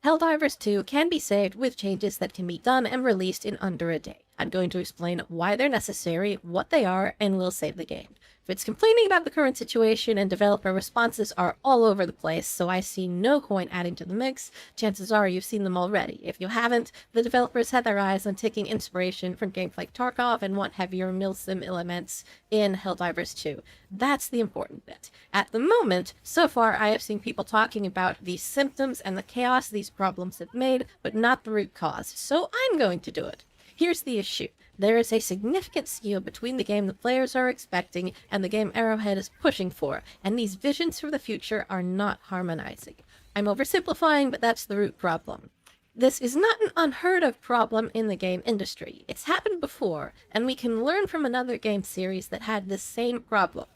Helldivers 2 can be saved with changes that can be done and released in under a day. I'm going to explain why they're necessary, what they are, and will save the game. If it's complaining about the current situation and developer responses are all over the place, so I see no point adding to the mix, chances are you've seen them already. If you haven't, the developers had their eyes on taking inspiration from games like Tarkov and want heavier milsim elements in Helldivers 2. That's the important bit. At the moment, so far I have seen people talking about the symptoms and the chaos these problems have made, but not the root cause, so I'm going to do it. Here's the issue. There is a significant skew between the game the players are expecting and the game Arrowhead is pushing for, and these visions for the future are not harmonizing. I'm oversimplifying, but that's the root problem. This is not an unheard of problem in the game industry. It's happened before, and we can learn from another game series that had this same problem.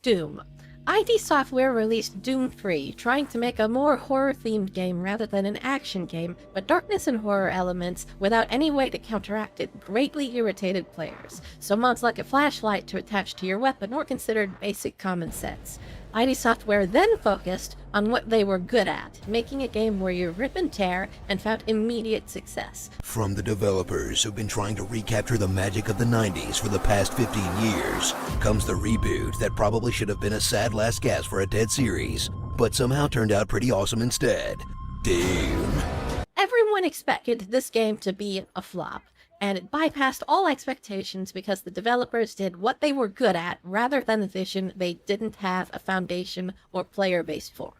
Doom. ID Software released Doom 3, trying to make a more horror-themed game rather than an action game, but darkness and horror elements, without any way to counteract it, greatly irritated players. So mods like a flashlight to attach to your weapon were considered basic common sense. ID Software then focused on what they were good at, making a game where you rip and tear and found immediate success. From the developers who've been trying to recapture the magic of the 90s for the past 15 years, comes the reboot that probably should have been a sad last gasp for a dead series, but somehow turned out pretty awesome instead. Doom. Everyone expected this game to be a flop, and it bypassed all expectations because the developers did what they were good at rather than the vision they didn't have a foundation or player base for.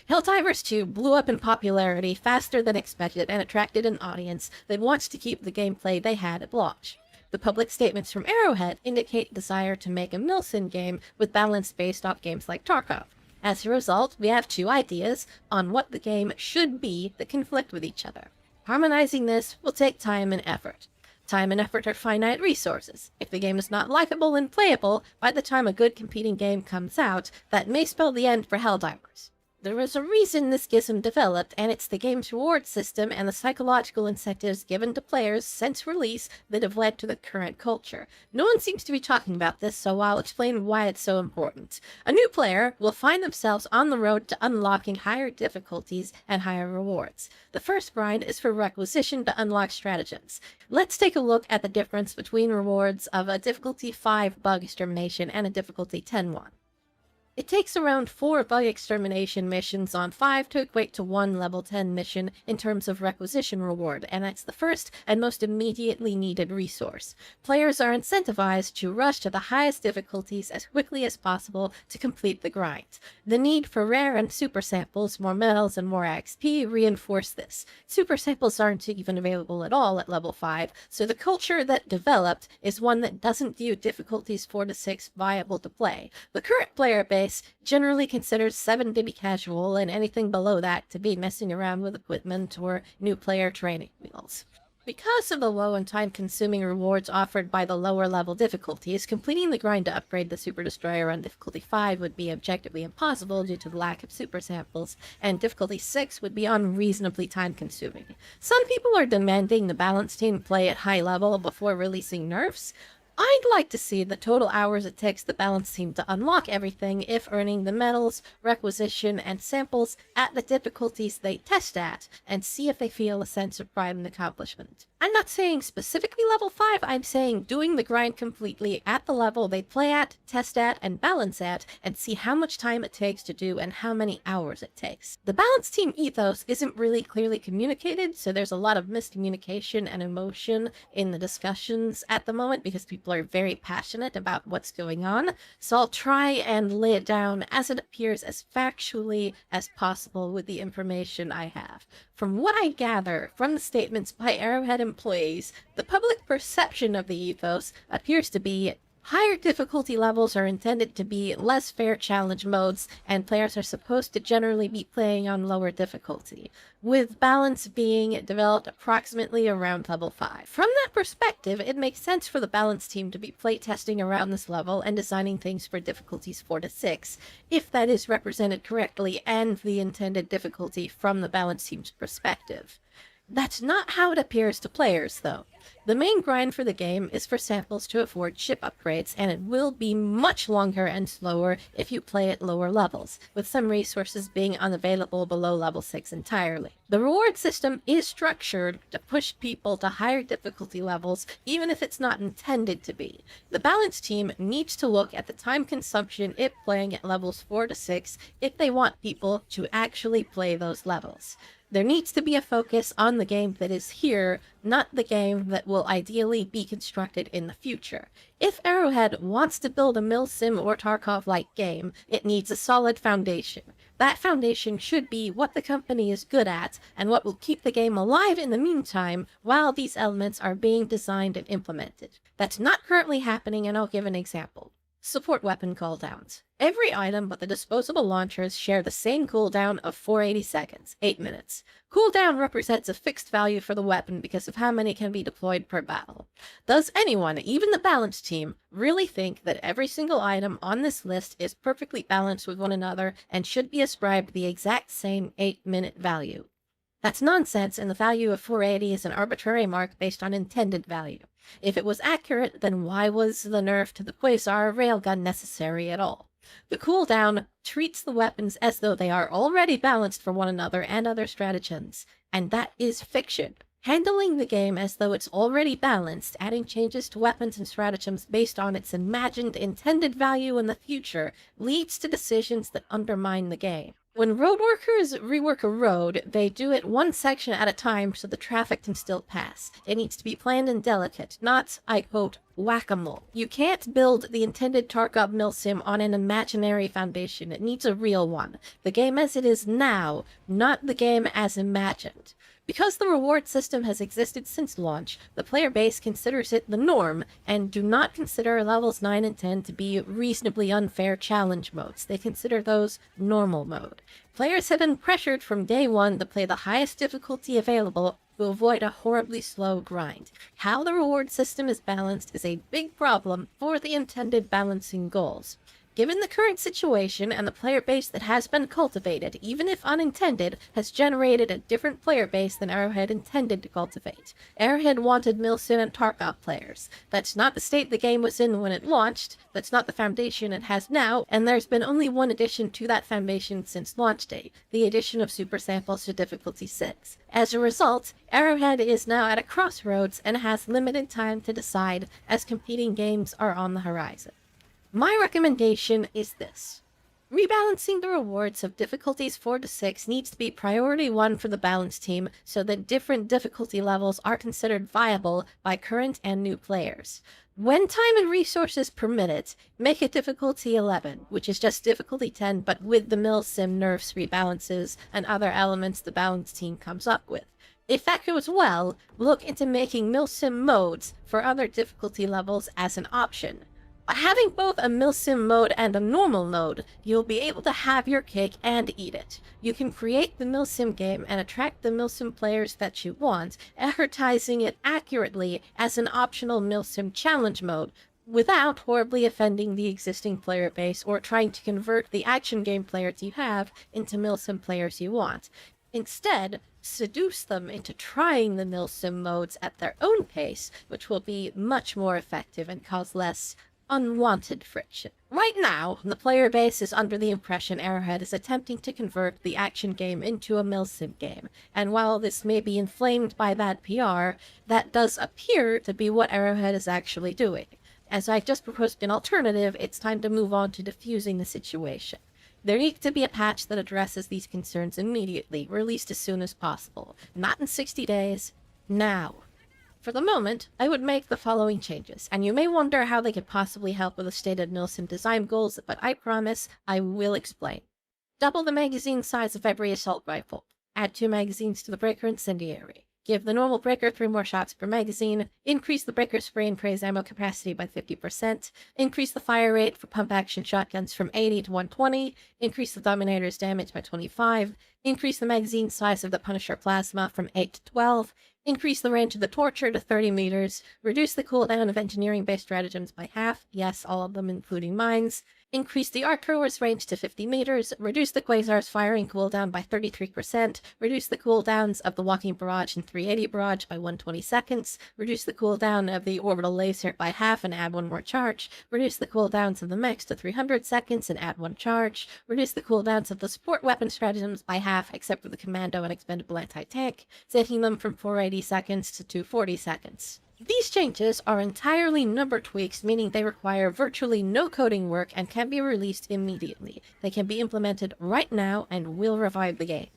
Helldivers 2 blew up in popularity faster than expected and attracted an audience that wants to keep the gameplay they had at launch. The public statements from Arrowhead indicate a desire to make a milsim game with balance based off games like Tarkov. As a result, we have two ideas on what the game should be that conflict with each other. Harmonizing this will take time and effort. Time and effort are finite resources. If the game is not likable and playable by the time a good competing game comes out, that may spell the end for Helldivers. There is a reason this schism developed, and it's the game's reward system and the psychological incentives given to players since release that have led to the current culture. No one seems to be talking about this, so I'll explain why it's so important. A new player will find themselves on the road to unlocking higher difficulties and higher rewards. The first grind is for requisition to unlock stratagems. Let's take a look at the difference between rewards of a difficulty 5 bug extermination and a difficulty 10 one. It takes around 4 bug extermination missions on 5 to equate to 1 level 10 mission in terms of requisition reward, and that's the first and most immediately needed resource. Players are incentivized to rush to the highest difficulties as quickly as possible to complete the grind. The need for rare and super samples, more medals, and more XP reinforce this. Super samples aren't even available at all at level 5, so the culture that developed is one that doesn't view difficulties 4 to 6 viable to play. The current player base generally considers 7 to be casual and anything below that to be messing around with equipment or new player training wheels. Because of the low and time-consuming rewards offered by the lower level difficulties, completing the grind to upgrade the Super Destroyer on difficulty 5 would be objectively impossible due to the lack of super samples, and difficulty 6 would be unreasonably time-consuming. Some people are demanding the balance team play at high level before releasing nerfs. I'd like to see the total hours it takes the balance team to unlock everything if earning the medals, requisition, and samples at the difficulties they test at, and see if they feel a sense of pride and accomplishment. I'm not saying specifically level 5, I'm saying doing the grind completely at the level they play at, test at, and balance at, and see how much time it takes to do and how many hours it takes. The balance team ethos isn't really clearly communicated, so there's a lot of miscommunication and emotion in the discussions at the moment because people are very passionate about what's going on, so I'll try and lay it down as it appears as factually as possible with the information I have. From what I gather from the statements by Arrowhead employees, the public perception of the ethos appears to be higher difficulty levels are intended to be less fair challenge modes, and players are supposed to generally be playing on lower difficulty, with balance being developed approximately around level 5. From that perspective, it makes sense for the balance team to be playtesting around this level and designing things for difficulties 4 to 6, if that is represented correctly and the intended difficulty from the balance team's perspective. That's not how it appears to players, though. The main grind for the game is for samples to afford ship upgrades, and it will be much longer and slower if you play at lower levels, with some resources being unavailable below level 6 entirely. The reward system is structured to push people to higher difficulty levels, even if it's not intended to be. The balance team needs to look at the time consumption if playing at levels 4 to 6 if they want people to actually play those levels. There needs to be a focus on the game that is here, not the game that will ideally be constructed in the future. If Arrowhead wants to build a Milsim or Tarkov-like game, it needs a solid foundation. That foundation should be what the company is good at, and what will keep the game alive in the meantime while these elements are being designed and implemented. That's not currently happening, and I'll give an example. Support weapon cooldowns. Every item but the disposable launchers share the same cooldown of 480 seconds, 8 minutes. Cooldown represents a fixed value for the weapon because of how many can be deployed per battle. Does anyone, even the balance team, really think that every single item on this list is perfectly balanced with one another and should be ascribed the exact same 8-minute value? That's nonsense, and the value of 480 is an arbitrary mark based on intended value. If it was accurate, then why was the nerf to the Quasar railgun necessary at all? The cooldown treats the weapons as though they are already balanced for one another and other stratagems, and that is fiction. Handling the game as though it's already balanced, adding changes to weapons and stratagems based on its imagined intended value in the future, leads to decisions that undermine the game. When road workers rework a road, they do it one section at a time so the traffic can still pass. It needs to be planned and delicate, not, I quote, whack-a-mole. You can't build the intended Tarkov Milsim on an imaginary foundation. It needs a real one. The game as it is now, not the game as imagined. Because the reward system has existed since launch, the player base considers it the norm, and do not consider levels 9 and 10 to be reasonably unfair challenge modes. They consider those normal mode. Players have been pressured from day one to play the highest difficulty available to avoid a horribly slow grind. How the reward system is balanced is a big problem for the intended balancing goals. Given the current situation and the player base that has been cultivated, even if unintended, has generated a different player base than Arrowhead intended to cultivate. Arrowhead wanted Milsim and Tarkov players. That's not the state the game was in when it launched, that's not the foundation it has now, and there's been only one addition to that foundation since launch day, the addition of super samples to difficulty 6. As a result, Arrowhead is now at a crossroads and has limited time to decide as competing games are on the horizon. My recommendation is this. Rebalancing the rewards of difficulties 4 to 6 needs to be priority 1 for the balance team so that different difficulty levels are considered viable by current and new players. When time and resources permit it, make it difficulty 11, which is just difficulty 10 but with the Milsim nerfs, rebalances, and other elements the balance team comes up with. If that goes well, look into making Milsim modes for other difficulty levels as an option. By having both a Milsim mode and a normal mode, you'll be able to have your cake and eat it. You can create the Milsim game and attract the Milsim players that you want, advertising it accurately as an optional Milsim challenge mode, without horribly offending the existing player base or trying to convert the action game players you have into Milsim players you want. Instead, seduce them into trying the Milsim modes at their own pace, which will be much more effective and cause less unwanted friction. Right now, the player base is under the impression Arrowhead is attempting to convert the action game into a Milsim game, and while this may be inflamed by bad PR, that does appear to be what Arrowhead is actually doing. As I just proposed an alternative, it's time to move on to diffusing the situation. There needs to be a patch that addresses these concerns immediately, released as soon as possible. Not in 60 days, now. For the moment, I would make the following changes, and you may wonder how they could possibly help with the stated Milsim design goals, but I promise I will explain. Double the magazine size of every assault rifle. Add 2 magazines to the breaker incendiary. Give the normal breaker 3 more shots per magazine. Increase the breaker spray and praise ammo capacity by 50%. Increase the fire rate for pump-action shotguns from 80 to 120. Increase the Dominator's damage by 25. Increase the magazine size of the Punisher plasma from 8 to 12. Increase the range of the Torture to 30 meters. Reduce the cooldown of engineering-based stratagems by half. Yes, all of them, including mines. Increase the arc thrower's range to 50 meters, reduce the quasar's firing cooldown by 33%, reduce the cooldowns of the walking barrage and 380 barrage by 120 seconds, reduce the cooldown of the orbital laser by half and add one more charge, reduce the cooldowns of the mechs to 300 seconds and add one charge, reduce the cooldowns of the support weapon stratagems by half except for the commando and expendable anti-tank, taking them from 480 seconds to 240 seconds. These changes are entirely number tweaks, meaning they require virtually no coding work and can be released immediately. They can be implemented right now and will revive the game.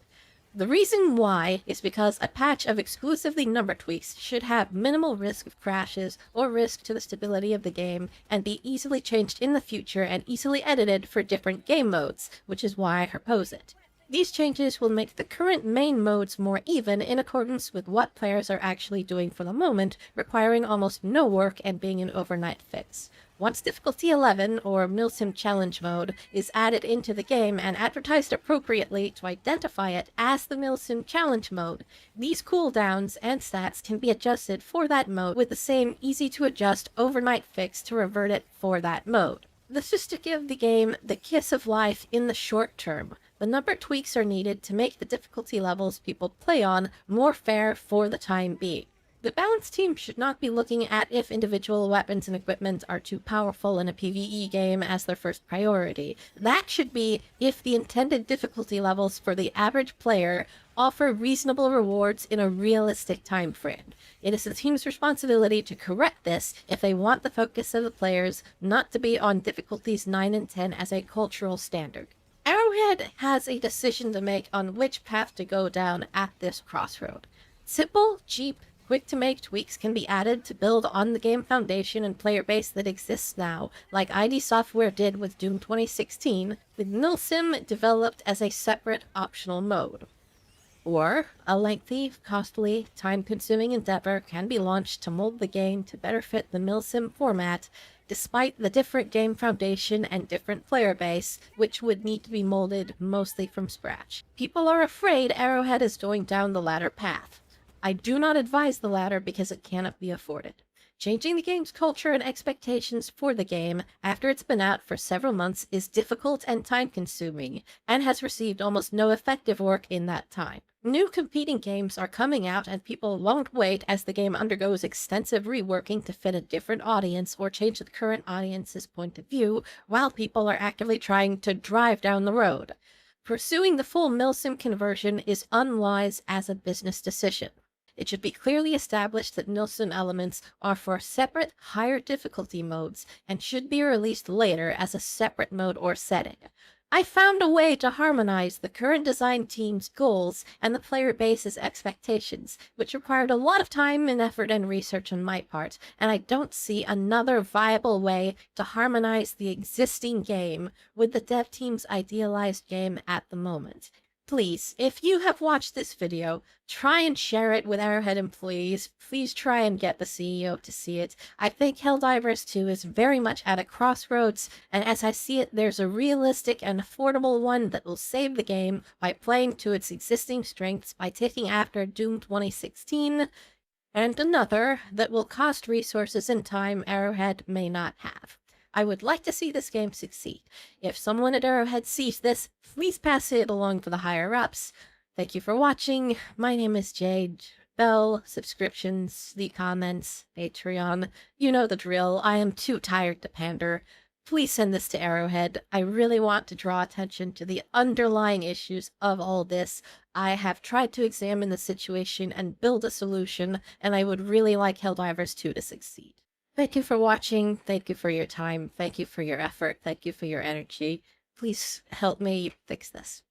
The reason why is because a patch of exclusively number tweaks should have minimal risk of crashes or risk to the stability of the game and be easily changed in the future and easily edited for different game modes, which is why I propose it. These changes will make the current main modes more even in accordance with what players are actually doing for the moment, requiring almost no work and being an overnight fix. Once difficulty 11, or Milsim Challenge mode, is added into the game and advertised appropriately to identify it as the Milsim Challenge mode, these cooldowns and stats can be adjusted for that mode with the same easy-to-adjust overnight fix to revert it for that mode. This is to give the game the kiss of life in the short term. The number tweaks are needed to make the difficulty levels people play on more fair for the time being. The balanced team should not be looking at if individual weapons and equipment are too powerful in a PvE game as their first priority. That should be if the intended difficulty levels for the average player offer reasonable rewards in a realistic time frame. It is the team's responsibility to correct this if they want the focus of the players not to be on difficulties 9 and 10 as a cultural standard. Arrowhead has a decision to make on which path to go down at this crossroad. Simple, cheap, quick-to-make tweaks can be added to build on the game foundation and player base that exists now, like ID Software did with Doom 2016, with Milsim developed as a separate optional mode. Or, a lengthy, costly, time-consuming endeavor can be launched to mold the game to better fit the Milsim format, despite the different game foundation and different player base, which would need to be molded mostly from scratch. People are afraid Arrowhead is going down the latter path. I do not advise the latter because it cannot be afforded. Changing the game's culture and expectations for the game after it's been out for several months is difficult and time-consuming, and has received almost no effective work in that time. New competing games are coming out and people won't wait as the game undergoes extensive reworking to fit a different audience or change the current audience's point of view, while people are actively trying to drive down the road. Pursuing the full Milsim conversion is unwise as a business decision. It should be clearly established that Milsim elements are for separate, higher difficulty modes and should be released later as a separate mode or setting. I found a way to harmonize the current design team's goals and the player base's expectations, which required a lot of time and effort and research on my part, and I don't see another viable way to harmonize the existing game with the dev team's idealized game at the moment. Please, if you have watched this video, try and share it with Arrowhead employees. Please try and get the CEO to see it. I think Helldivers 2 is very much at a crossroads, and as I see it, there's a realistic and affordable one that will save the game by playing to its existing strengths by taking after Doom 2016, and another that will cost resources and time Arrowhead may not have. I would like to see this game succeed. If someone at Arrowhead sees this, please pass it along to the higher-ups. Thank you for watching. My name is Jade. Bell, subscriptions, the comments, Patreon. You know the drill. I am too tired to pander. Please send this to Arrowhead. I really want to draw attention to the underlying issues of all this. I have tried to examine the situation and build a solution, and I would really like Helldivers 2 to succeed. Thank you for watching, thank you for your time, thank you for your effort, thank you for your energy. Please help me fix this.